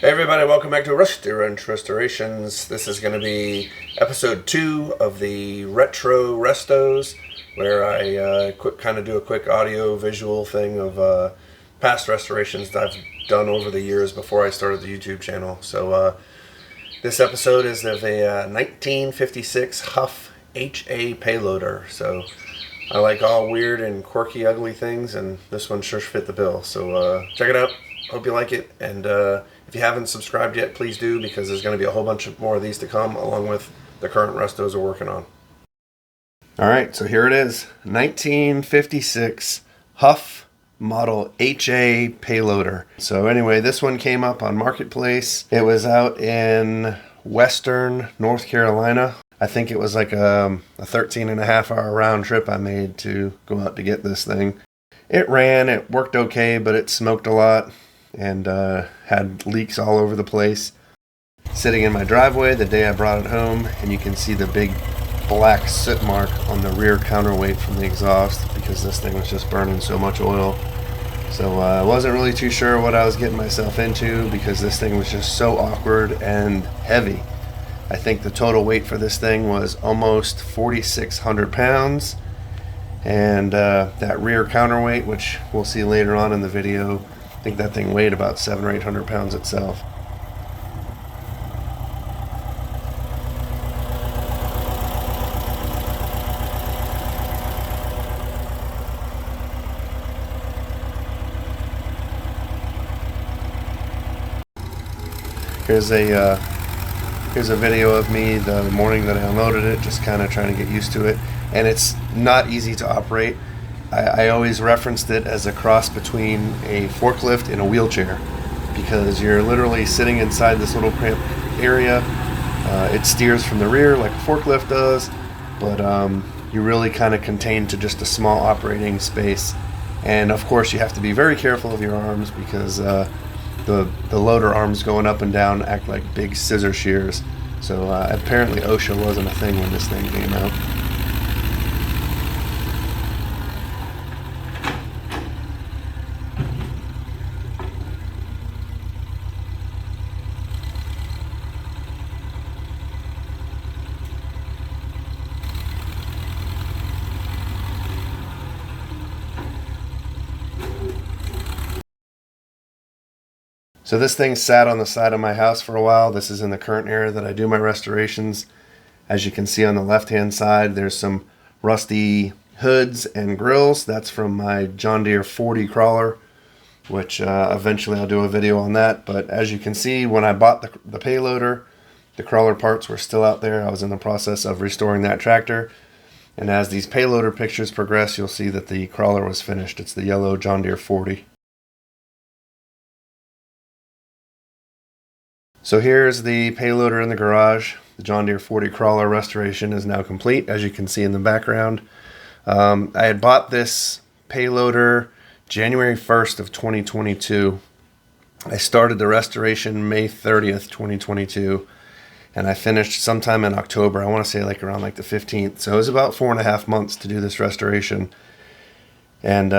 Hey everybody, welcome back to Rusty Wrench Restorations. This is going to be episode 2 of the Retro Restos, where I kind of do a quick audio visual thing of past restorations that I've done over the years before I started the YouTube channel. So this episode is of a 1956 Hough HA Payloader. So I like all weird and quirky, ugly things, and this one sure fit the bill. So check it out. Hope you like it, and if you haven't subscribed yet, please do, because there's going to be a whole bunch of more of these to come, along with the current restos we're working on. Alright, so here it is. 1956 Hough model HA Payloader. So anyway, this one came up on Marketplace. It was out in western North Carolina. I think it was like a 13.5-hour round trip I made to go out to get this thing. It ran, it worked okay, but it smoked a lot and had leaks all over the place. Sitting in my driveway the day I brought it home, and you can see the big black soot mark on the rear counterweight from the exhaust, because this thing was just burning so much oil. So I wasn't really too sure what I was getting myself into, because this thing was just so awkward and heavy. I think the total weight for this thing was almost 4,600 pounds, and that rear counterweight, which we'll see later on in the video, I think that thing weighed about 700 or 800 pounds itself. Here's a video of me the morning that I unloaded it, just kind of trying to get used to it, and it's not easy to operate. I always referenced it as a cross between a forklift and a wheelchair, because you're literally sitting inside this little cramped area. It steers from the rear like a forklift does, but you're really kind of contained to just a small operating space. And of course you have to be very careful of your arms, because the loader arms going up and down act like big scissor shears. So apparently OSHA wasn't a thing when this thing came out. So this thing sat on the side of my house for a while. This is in the current area that I do my restorations. As you can see on the left-hand side, there's some rusty hoods and grills. That's from my John Deere 40 crawler, which eventually I'll do a video on that. But as you can see, when I bought the payloader, the crawler parts were still out there. I was in the process of restoring that tractor. And as these payloader pictures progress, you'll see that the crawler was finished. It's the yellow John Deere 40. So here's the payloader in the garage. The John Deere 40 crawler restoration is now complete, as you can see in the background. I had bought this payloader January 1st of 2022. I started the restoration May 30th, 2022, and I finished sometime in October. I want to say around the 15th. So it was about 4.5 months to do this restoration. And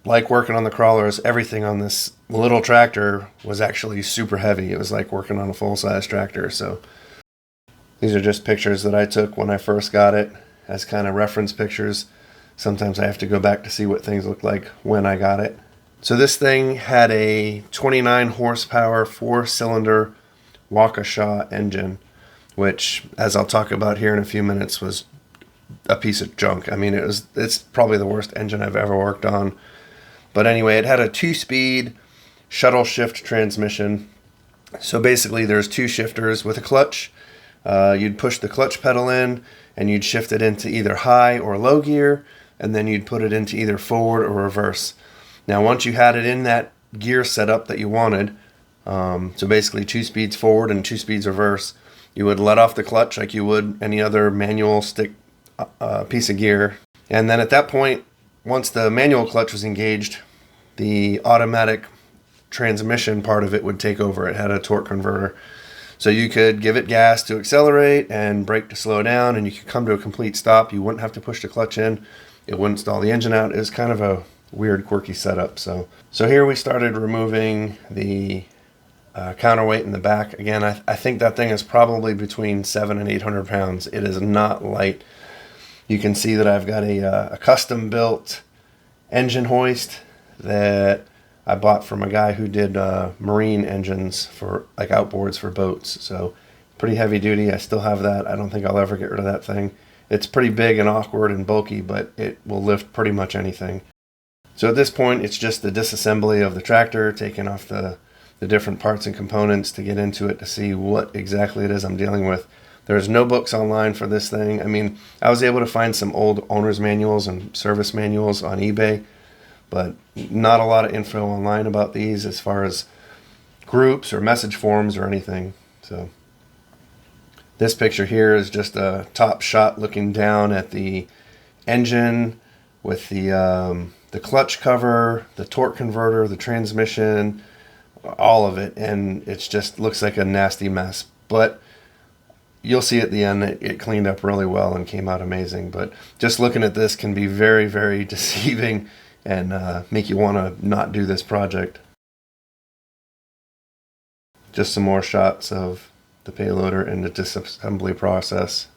like working on the crawlers, everything on this little tractor was actually super heavy. It was like working on a full-size tractor. So these are just pictures that I took when I first got it as kind of reference pictures. Sometimes I have to go back to see what things looked like when I got it. So this thing had a 29 horsepower 4-cylinder Waukesha engine, which, as I'll talk about here in a few minutes, was a piece of junk. I mean, it's probably the worst engine I've ever worked on. But anyway, it had a 2-speed shuttle shift transmission. So basically there's 2 shifters with a clutch. You'd push the clutch pedal in and you'd shift it into either high or low gear, and then you'd put it into either forward or reverse. Now once you had it in that gear setup that you wanted, so basically 2 speeds forward and 2 speeds reverse, you would let off the clutch like you would any other manual stick piece of gear. And then at that point, once the manual clutch was engaged, the automatic transmission part of it would take over. It had a torque converter. So you could give it gas to accelerate and brake to slow down, and you could come to a complete stop. You wouldn't have to push the clutch in. It wouldn't stall the engine out. It was kind of a weird, quirky setup. So here we started removing the counterweight in the back. Again, I think that thing is probably between 700 and 800 pounds. It is not light. You can see that I've got a custom built engine hoist that I bought from a guy who did marine engines for like outboards for boats. So pretty heavy duty. I still have that. I don't think I'll ever get rid of that thing. It's pretty big and awkward and bulky, but it will lift pretty much anything. So at this point, it's just the disassembly of the tractor, taking off the different parts and components to get into it to see what exactly it is I'm dealing with. There's no books online for this thing. I mean, I was able to find some old owner's manuals and service manuals on eBay, but not a lot of info online about these as far as groups or message forums or anything. So this picture here is just a top shot looking down at the engine with the clutch cover, the torque converter, the transmission, all of it, and it just looks like a nasty mess. But you'll see at the end that it cleaned up really well and came out amazing. But just looking at this can be very, very deceiving and make you want to not do this project. Just some more shots of the payloader and the disassembly process.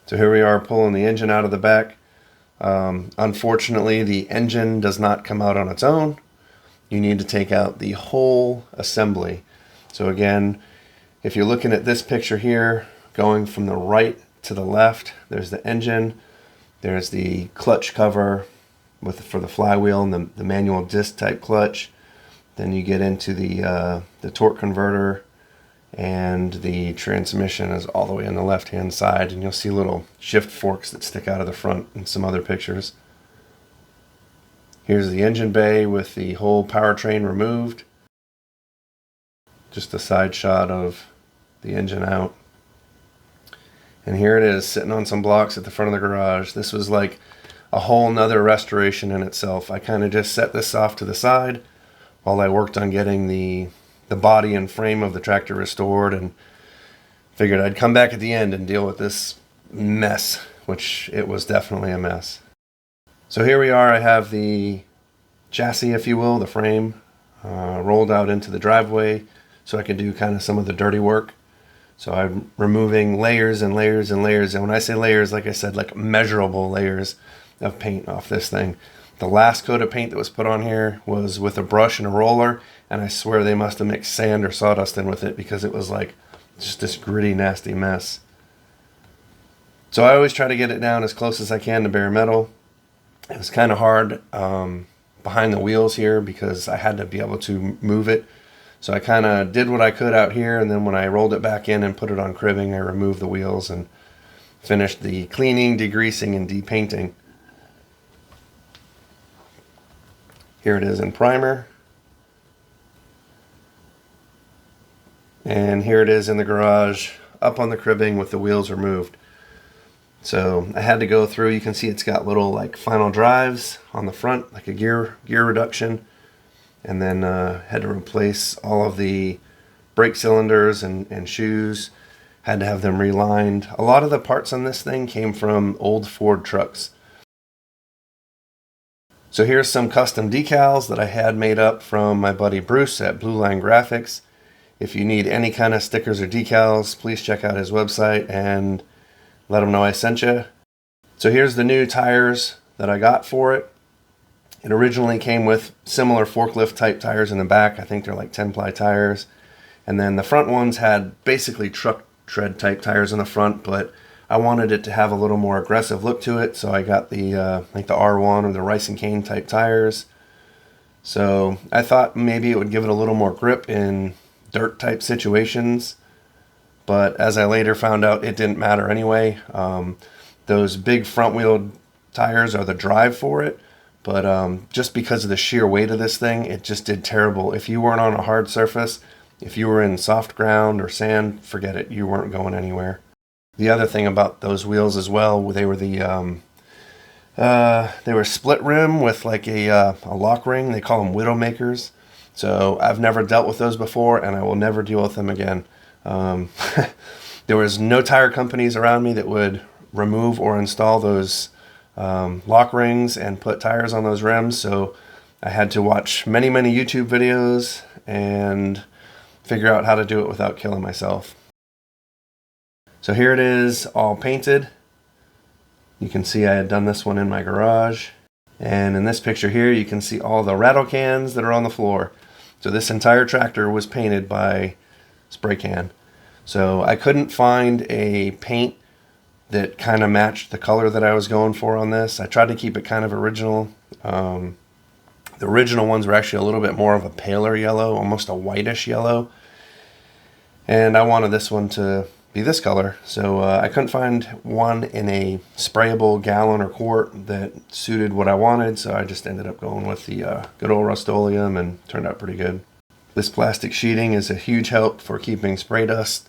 So here we are pulling the engine out of the back. Unfortunately, the engine does not come out on its own. You need to take out the whole assembly. So again, if you're looking at this picture here, going from the right to the left, there's the engine, there's the clutch cover for the flywheel and the manual disc type clutch. Then you get into the torque converter, and the transmission is all the way on the left hand side, and you'll see little shift forks that stick out of the front in some other pictures. Here's the engine bay with the whole powertrain removed. Just a side shot of the engine out. And here it is sitting on some blocks at the front of the garage. This was like a whole nother restoration in itself. I kind of just set this off to the side while I worked on getting the body and frame of the tractor restored, and figured I'd come back at the end and deal with this mess, which it was definitely a mess. So here we are. I have the chassis, if you will, the frame, rolled out into the driveway so I can do kind of some of the dirty work. So I'm removing layers and layers and layers. And when I say layers, like I said, like measurable layers of paint off this thing. The last coat of paint that was put on here was with a brush and a roller, and I swear they must have mixed sand or sawdust in with it because it was like just this gritty, nasty mess. So I always try to get it down as close as I can to bare metal. It was kind of hard behind the wheels here because I had to be able to move it. So I kind of did what I could out here, and then when I rolled it back in and put it on cribbing, I removed the wheels and finished the cleaning, degreasing, and depainting. Here it is in primer. And here it is in the garage, up on the cribbing with the wheels removed. So I had to go through, you can see it's got little like final drives on the front, like a gear reduction. And then had to replace all of the brake cylinders and shoes. Had to have them relined. A lot of the parts on this thing came from old Ford trucks. So here's some custom decals that I had made up from my buddy Bruce at Blue Line Graphics. If you need any kind of stickers or decals, please check out his website and let him know I sent you. So here's the new tires that I got for it. It originally came with similar forklift type tires in the back. I think they're like 10-ply tires. And then the front ones had basically truck tread type tires in the front, but I wanted it to have a little more aggressive look to it, so I got the like the R1 or the Rice and Cane type tires. So I thought maybe it would give it a little more grip in dirt type situations, but as I later found out, it didn't matter anyway. Those big front wheel tires are the drive for it, but just because of the sheer weight of this thing, it just did terrible. If you weren't on a hard surface, if you were in soft ground or sand, forget it, you weren't going anywhere. The other thing about those wheels as well, they were they were split rim with like a lock ring. They call them Widowmakers. So I've never dealt with those before, and I will never deal with them again. There was no tire companies around me that would remove or install those lock rings and put tires on those rims. So I had to watch many YouTube videos and figure out how to do it without killing myself. So here it is, all painted. You can see I had done this one in my garage. And in this picture here, you can see all the rattle cans that are on the floor. So this entire tractor was painted by spray can. So I couldn't find a paint that kind of matched the color that I was going for on this. I tried to keep it kind of original. The original ones were actually a little bit more of a paler yellow, almost a whitish yellow. And I wanted this one to be this color. So I couldn't find one in a sprayable gallon or quart that suited what I wanted. So I just ended up going with the good old Rust-Oleum, and turned out pretty good. This plastic sheeting is a huge help for keeping spray dust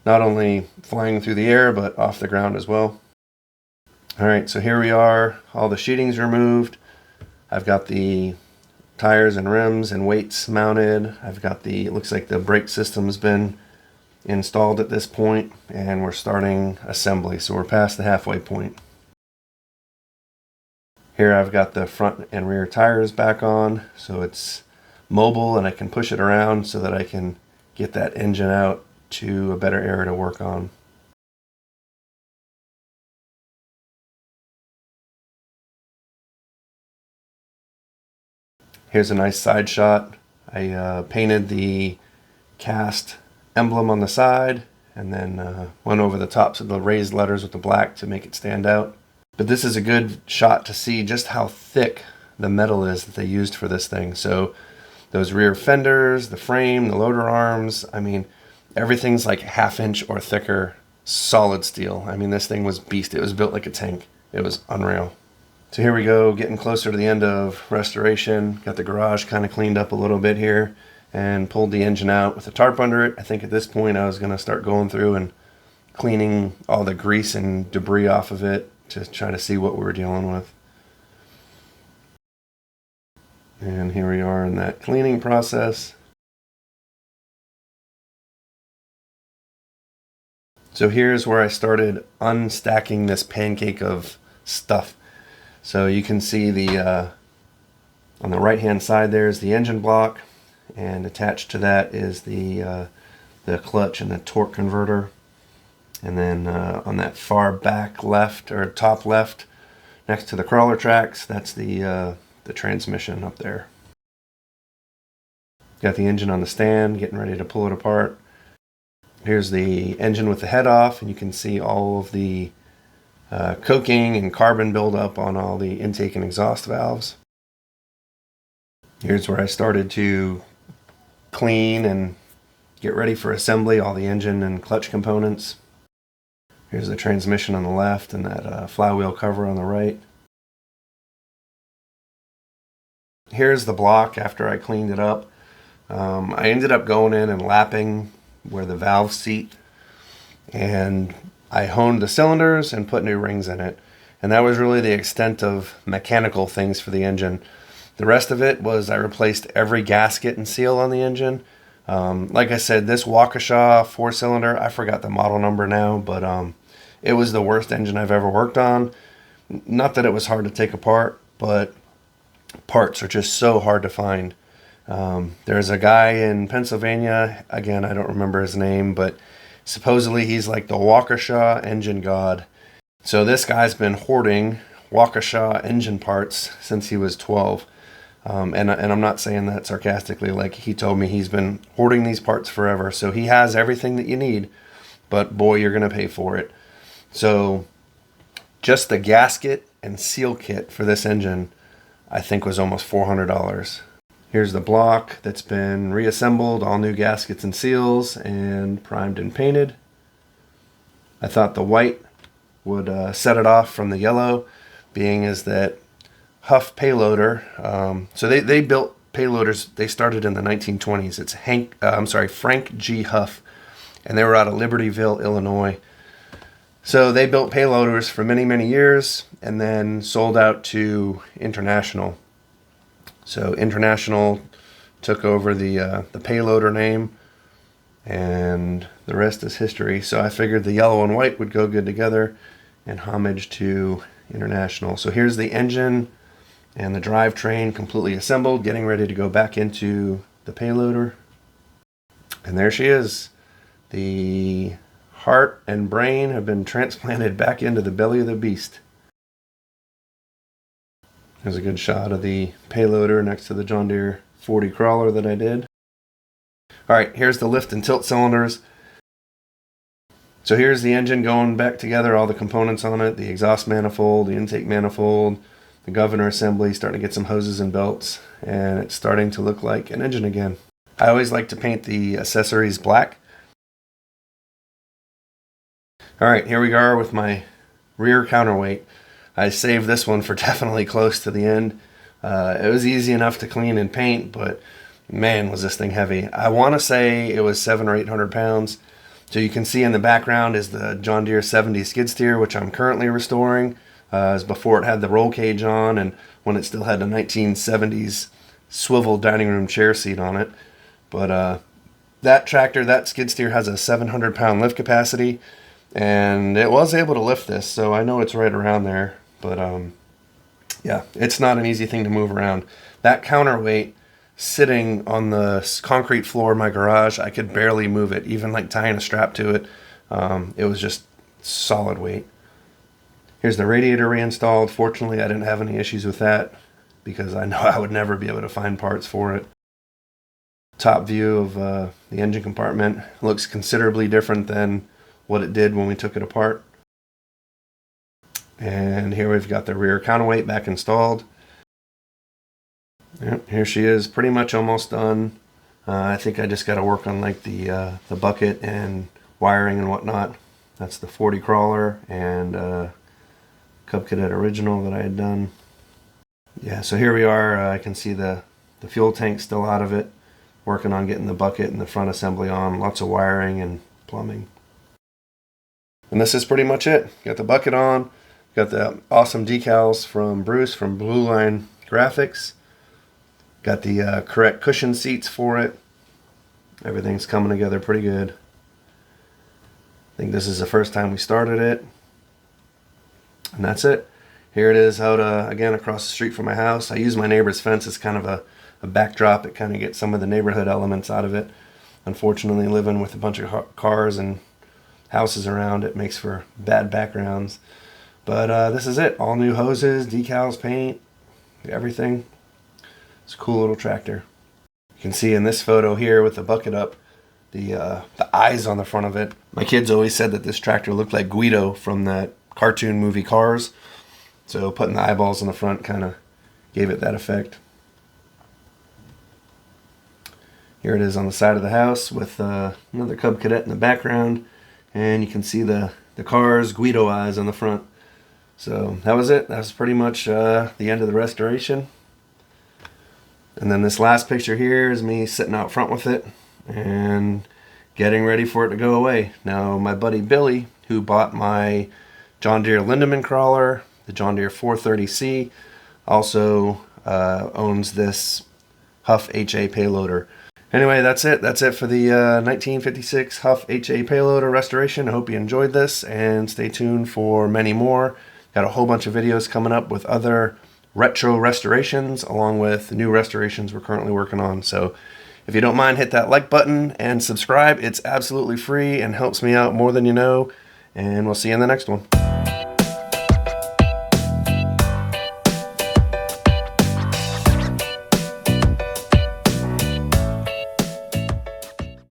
not only flying through the air, but off the ground as well. Alright, so here we are, all the sheeting's removed. I've got the tires and rims and weights mounted. I've got the, it looks like the brake system's been installed at this point, and we're starting assembly, so we're past the halfway point. Here I've got the front and rear tires back on, so it's mobile and I can push it around so that I can get that engine out to a better area to work on. Here's a nice side shot. I painted the cast emblem on the side, and then went over the tops of the raised letters with the black to make it stand out. But this is a good shot to see just how thick the metal is that they used for this thing. So those rear fenders, the frame, the loader arms, I mean, everything's like 1/2 inch or thicker solid steel. I mean, this thing was beast. It was built like a tank. It was unreal. So here we go, getting closer to the end of restoration. Got the garage kind of cleaned up a little bit here, and pulled the engine out with a tarp under it. I think at this point I was going to start going through and cleaning all the grease and debris off of it to try to see what we were dealing with. And here we are in that cleaning process. So here's where I started unstacking this pancake of stuff. So you can see the on the right hand side there is the engine block, and attached to that is the clutch and the torque converter. And then on that far back left, or top left, next to the crawler tracks, that's the transmission up there. Got the engine on the stand, getting ready to pull it apart. Here's the engine with the head off, and you can see all of the coking and carbon buildup on all the intake and exhaust valves. Here's where I started to clean and get ready for assembly, all the engine and clutch components. Here's the transmission on the left, and that flywheel cover on the right. Here's the block after I cleaned it up. I ended up going in and lapping where the valves seat, and I honed the cylinders and put new rings in it. And that was really the extent of mechanical things for the engine. The rest of it was I replaced every gasket and seal on the engine. Like I said, this Waukesha 4-cylinder, I forgot the model number now, but it was the worst engine I've ever worked on. Not that it was hard to take apart, but parts are just so hard to find. There's a guy in Pennsylvania, again, I don't remember his name, but supposedly he's like the Waukesha engine god. So this guy's been hoarding Waukesha engine parts since he was 12. And I'm not saying that sarcastically. Like, he told me he's been hoarding these parts forever. So he has everything that you need, but boy, you're going to pay for it. So just the gasket and seal kit for this engine, I think, was almost $400. Here's the block that's been reassembled, all new gaskets and seals, and primed and painted. I thought the white would set it off from the yellow, being as that Hough Payloader. So they built payloaders. They started in the 1920s. It's Frank G. Hough, and they were out of Libertyville, Illinois. So they built payloaders for many years, and then sold out to International. So International took over the Payloader name, and the rest is history. So I figured the yellow and white would go good together, in homage to International. So here's the engine And the drivetrain completely assembled, getting ready to go back into the payloader. And there she is. The heart and brain have been transplanted back into the belly of the beast. There's a good shot of the payloader next to the John Deere 40 crawler that I did. Alright, here's the lift and tilt cylinders. So here's the engine going back together, all the components on it, the exhaust manifold, the intake manifold, the governor assembly, starting to get some hoses and belts, and it's starting to look like an engine again. I always like to paint the accessories black. Alright, here we are with my rear counterweight. I saved this one for definitely close to the end. It was easy enough to clean and paint, but man, was this thing heavy. I want to say it was 700 or 800 pounds. So you can see in the background is the John Deere 70 skid steer, which I'm currently restoring. As before it had the roll cage on, and when it still had the 1970s swivel dining room chair seat on it. But that tractor, that skid steer, has a 700 pound lift capacity, and it was able to lift this, so I know it's right around there. But yeah, it's not an easy thing to move around. That counterweight sitting on the concrete floor of my garage, I could barely move it, even like tying a strap to it. It was just solid weight. Here's the radiator reinstalled. Fortunately, I didn't have any issues with that because I know I would never be able to find parts for it. Top view of the engine compartment looks considerably different than what it did when we took it apart. And here we've got the rear counterweight back installed. Yep, here she is, pretty much almost done. I think I just got to work on like the bucket and wiring and whatnot. That's the 40 crawler and Cub Cadet original that I had done. Yeah, so here we are. I can see the fuel tank still out of it. Working on getting the bucket and the front assembly on. Lots of wiring and plumbing. And this is pretty much it. Got the bucket on. Got the awesome decals from Bruce from Blue Line Graphics. Got the correct cushion seats for it. Everything's coming together pretty good. I think this is the first time we started it. And that's it. Here it is out again across the street from my house. I use my neighbor's fence as kind of a backdrop. It kind of gets some of the neighborhood elements out of it. Unfortunately, living with a bunch of cars and houses around, it makes for bad backgrounds. But this is it. All new hoses, decals, paint, everything. It's a cool little tractor. You can see in this photo here with the bucket up, the eyes on the front of it. My kids always said that this tractor looked like Guido from that cartoon movie Cars. So putting the eyeballs on the front kind of gave it that effect. Here it is on the side of the house with another Cub Cadet in the background. And you can see the Cars Guido eyes on the front. So that was it. That was pretty much the end of the restoration. And then this last picture here is me sitting out front with it and getting ready for it to go away. Now my buddy Billy, who bought my John Deere Lindemann crawler, the John Deere 430C, also owns this Hough HA Payloader. Anyway, that's it. That's it for the 1956 Hough HA Payloader restoration. I hope you enjoyed this, and stay tuned for many more. Got a whole bunch of videos coming up with other retro restorations, along with new restorations we're currently working on. So if you don't mind, hit that like button and subscribe. It's absolutely free and helps me out more than you know. And we'll see you in the next one.